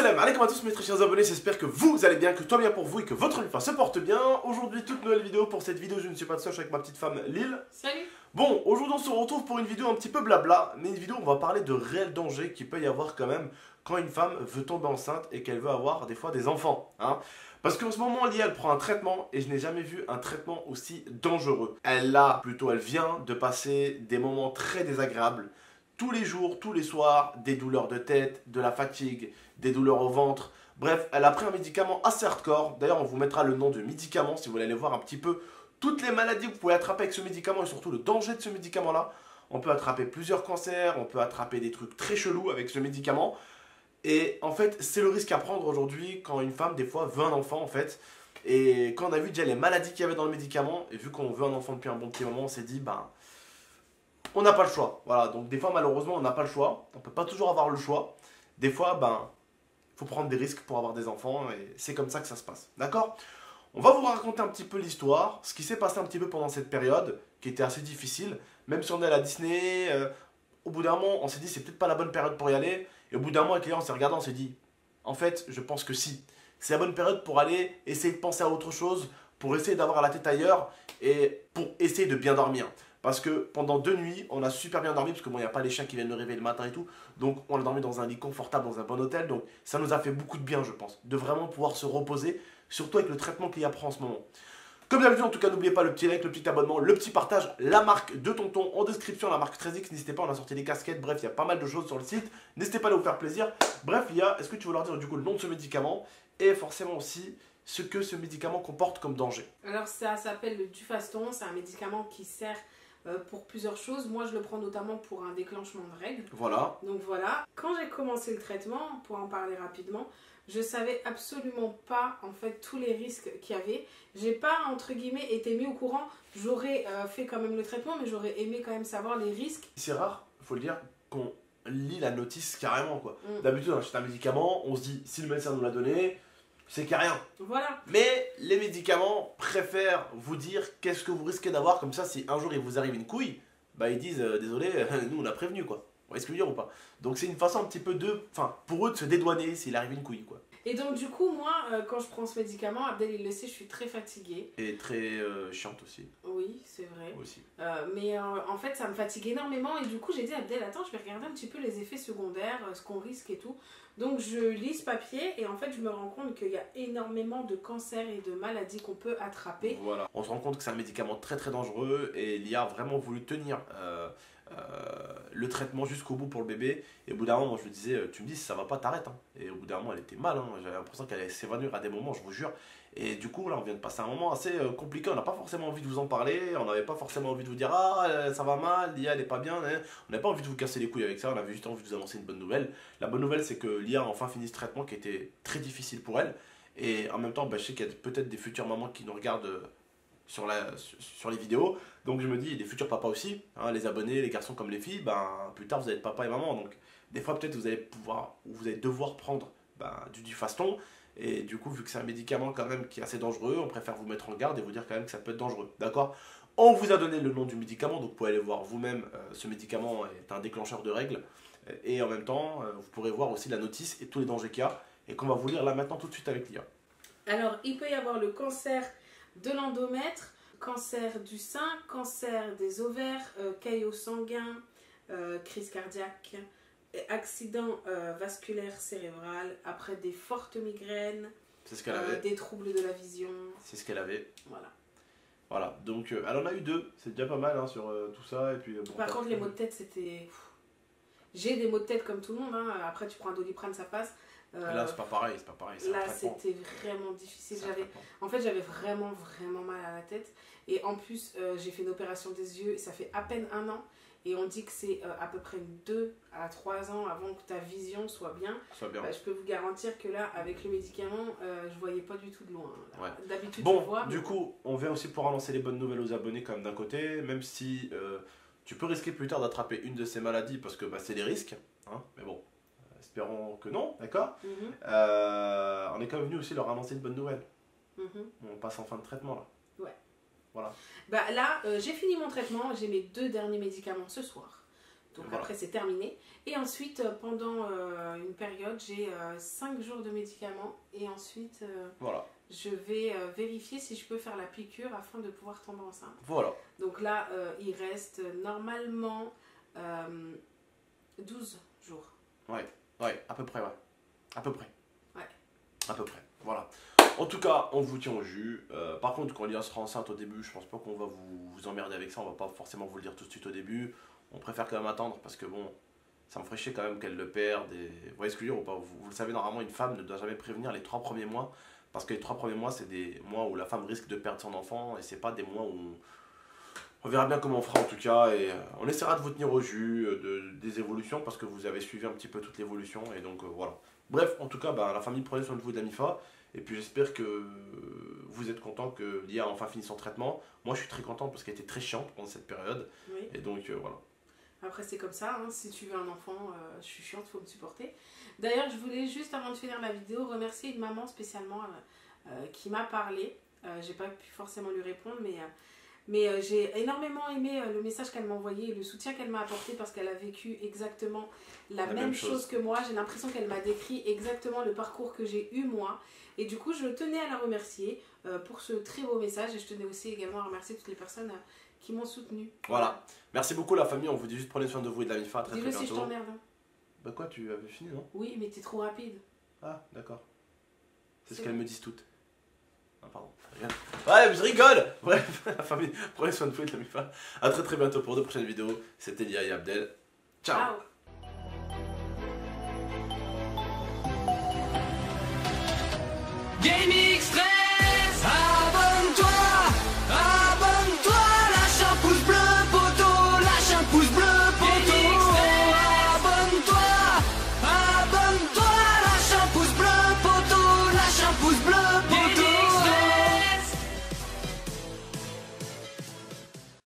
Salam alaikum à tous mes très chers abonnés, j'espère que vous allez bien, que tout va bien pour vous et que votre famille se porte bien. Aujourd'hui, toute nouvelle vidéo. Pour cette vidéo, je ne suis pas seul, je suis avec ma petite femme Lille. Salut. Bon, aujourd'hui on se retrouve pour une vidéo un petit peu blabla, mais une vidéo où on va parler de réels dangers qu'il peut y avoir quand même quand une femme veut tomber enceinte et qu'elle veut avoir des fois des enfants. Parce qu'en ce moment, Lia, elle prend un traitement et je n'ai jamais vu un traitement aussi dangereux. Elle vient de passer des moments très désagréables. Tous les jours, tous les soirs, des douleurs de tête, de la fatigue, des douleurs au ventre. Bref, elle a pris un médicament assez hardcore. D'ailleurs, on vous mettra le nom de médicament si vous voulez aller voir un petit peu toutes les maladies que vous pouvez attraper avec ce médicament et surtout le danger de ce médicament-là. On peut attraper plusieurs cancers, on peut attraper des trucs très chelous avec ce médicament. Et en fait, c'est le risque à prendre aujourd'hui quand une femme, des fois, veut un enfant en fait. Et quand on a vu déjà les maladies qu'il y avait dans le médicament, et vu qu'on veut un enfant depuis un bon petit moment, on s'est dit, on n'a pas le choix. Voilà, donc des fois, malheureusement, on n'a pas le choix. On ne peut pas toujours avoir le choix. Des fois, il faut prendre des risques pour avoir des enfants et c'est comme ça que ça se passe. D'accord ? On va vous raconter un petit peu l'histoire, ce qui s'est passé un petit peu pendant cette période, qui était assez difficile. Même si on est à la Disney, au bout d'un moment, on s'est dit, c'est peut-être pas la bonne période pour y aller. Et au bout d'un moment, avec les gens, on s'est regardé, on s'est dit, en fait, je pense que si. C'est la bonne période pour aller essayer de penser à autre chose, pour essayer d'avoir la tête ailleurs et pour essayer de bien dormir. Parce que pendant 2 nuits, on a super bien dormi, parce que bon, il n'y a pas les chiens qui viennent me réveiller le matin et tout. Donc on a dormi dans un lit confortable, dans un bon hôtel. Donc ça nous a fait beaucoup de bien, je pense, de vraiment pouvoir se reposer, surtout avec le traitement qu'il y a en ce moment. Comme d'habitude, en tout cas, n'oubliez pas le petit like, le petit abonnement, le petit partage, la marque de Tonton en description, la marque 13X. N'hésitez pas, on a sorti des casquettes, bref, il y a pas mal de choses sur le site. N'hésitez pas à vous faire plaisir. Bref, Lia, est-ce que tu veux leur dire du coup le nom de ce médicament et forcément aussi ce que ce médicament comporte comme danger? Alors ça s'appelle le Dufaston, c'est un médicament qui sert pour plusieurs choses. Moi je le prends notamment pour un déclenchement de règles. Voilà. Donc voilà, quand j'ai commencé le traitement, pour en parler rapidement, je savais absolument pas en fait tous les risques qu'il y avait. J'ai pas entre guillemets été mis au courant. J'aurais fait quand même le traitement, mais j'aurais aimé quand même savoir les risques. C'est rare, faut le dire, qu'on lit la notice carrément quoi. D'habitude, on achète un médicament, on se dit si le médecin nous l'a donné, c'est qu'il n'y a rien. Voilà. Mais les médicaments préfèrent vous dire qu'est-ce que vous risquez d'avoir, comme ça si un jour il vous arrive une couille, ils disent désolé, nous on a prévenu quoi. Vous voyez ce que je veux dire ou pas? Donc c'est une façon un petit peu pour eux de se dédouaner s'il arrive une couille quoi. Et donc du coup moi quand je prends ce médicament, Abdel il le sait, je suis très fatiguée. Et très chiante aussi. Oui c'est vrai. Aussi. Mais en fait ça me fatigue énormément et du coup j'ai dit à Abdel attends je vais regarder un petit peu les effets secondaires, ce qu'on risque et tout. Donc je lis ce papier et en fait je me rends compte qu'il y a énormément de cancers et de maladies qu'on peut attraper. Voilà. On se rend compte que c'est un médicament très très dangereux et il a vraiment voulu tenir le traitement jusqu'au bout pour le bébé. Et au bout d'un moment, je lui disais, tu me dis si ça va pas, t'arrêtes. Et au bout d'un moment, elle était mal. J'avais l'impression qu'elle allait s'évanouir à des moments, je vous jure. Et du coup, là, on vient de passer un moment assez compliqué. On n'a pas forcément envie de vous en parler. On n'avait pas forcément envie de vous dire, ah, ça va mal, Lia, elle est pas bien. On n'avait pas envie de vous casser les couilles avec ça. On avait juste envie de vous annoncer une bonne nouvelle. La bonne nouvelle, c'est que Lia a enfin fini ce traitement qui était très difficile pour elle. Et en même temps, je sais qu'il y a peut-être des futures mamans qui nous regardent sur les vidéos. Donc je me dis, les futurs papas aussi, les abonnés, les garçons comme les filles, plus tard vous allez être papa et maman. Donc des fois peut-être vous allez devoir prendre du Dufaston. Et du coup, vu que c'est un médicament quand même qui est assez dangereux, on préfère vous mettre en garde et vous dire quand même que ça peut être dangereux. D'accord? On vous a donné le nom du médicament, donc vous pouvez aller voir vous-même. Ce médicament est un déclencheur de règles. Et en même temps, vous pourrez voir aussi la notice et tous les dangers qu'il y a. Et qu'on va vous lire là maintenant tout de suite avec Lia. Alors, il peut y avoir le cancer de l'endomètre, cancer du sein, cancer des ovaires, caillot sanguin, crise cardiaque, accident vasculaire cérébral, après des fortes migraines, c'est ce qu'elle avait. Des troubles de la vision. C'est ce qu'elle avait. Voilà, donc elle en a eu 2, c'est déjà pas mal sur tout ça. Et puis, par contre, les maux de tête, c'était... J'ai des maux de tête comme tout le monde, après tu prends un Doliprane, ça passe. Là, c'est pas pareil, Là, c'était vraiment difficile. En fait, j'avais vraiment mal à la tête. Et en plus, j'ai fait une opération des yeux. Et ça fait à peine 1 an. Et on dit que c'est à peu près 2 à 3 ans avant que ta vision soit bien. Je peux vous garantir que là, avec le médicament, je voyais pas du tout de loin. Ouais. D'habitude, bon, je vois. Du coup, on vient aussi pour annoncer les bonnes nouvelles aux abonnés, comme d'un côté. Même si tu peux risquer plus tard d'attraper une de ces maladies, parce que c'est des risques. Mais bon. Espérons que non, d'accord. On est quand même venu aussi leur annoncer une bonne nouvelle. On passe en fin de traitement là. Ouais. Voilà. Là, j'ai fini mon traitement, j'ai mes 2 derniers médicaments ce soir. Donc voilà. après, c'est terminé. Et ensuite, pendant une période, j'ai 5 jours de médicaments. Et ensuite, Voilà. je vais vérifier si je peux faire la piqûre afin de pouvoir tomber enceinte. Voilà. Donc là, il reste normalement 12 jours. Ouais, à peu près, ouais. À peu près. Ouais. À peu près, voilà. En tout cas, on vous tient au jus. Par contre, quand Lia sera enceinte au début, je pense pas qu'on va vous emmerder avec ça. On va pas forcément vous le dire tout de suite au début. On préfère quand même attendre parce que bon, ça me ferait chier quand même qu'elle le perde. Et... Vous voyez ce que je veux dire ou pas? Vous le savez, normalement, une femme ne doit jamais prévenir les 3 premiers mois. Parce que les 3 premiers mois, c'est des mois où la femme risque de perdre son enfant. Et c'est pas des mois où... On verra bien comment on fera en tout cas. Et on essaiera de vous tenir au jus des évolutions parce que vous avez suivi un petit peu toute l'évolution. Et donc voilà. Bref, en tout cas, la famille, prenez soin de vous de la MIFA. Et puis j'espère que vous êtes content que Lia a enfin fini son traitement. Moi, je suis très content parce qu'elle était très chiante pendant cette période. Oui. Et donc voilà. Après, c'est comme ça, hein. Si tu veux un enfant, je suis chiante, il faut me supporter. D'ailleurs, je voulais juste, avant de finir la vidéo, remercier une maman spécialement qui m'a parlé. J'ai pas pu forcément lui répondre, mais j'ai énormément aimé le message qu'elle m'a envoyé et le soutien qu'elle m'a apporté parce qu'elle a vécu exactement la même chose que moi. J'ai l'impression qu'elle m'a décrit exactement le parcours que j'ai eu moi. Et du coup, je tenais à la remercier pour ce très beau message et je tenais aussi également à remercier toutes les personnes qui m'ont soutenue. Voilà. Merci beaucoup la famille. On vous dit juste prenez soin de vous et de la MIFA. Très Dis-le bientôt. si je t'emmerde. Hein. Bah quoi, tu avais fini, non? Oui, mais t'es trop rapide. Ah, d'accord. C'est ce C'est qu'elles bon. me disent toutes. Ah, pardon. Regarde. Ouais, je rigole. Bref, la famille, prenez soin de vous et de la MIFA. A très bientôt pour de prochaines vidéos. C'était Lia et Abdel. Ciao. Ciao. Gaming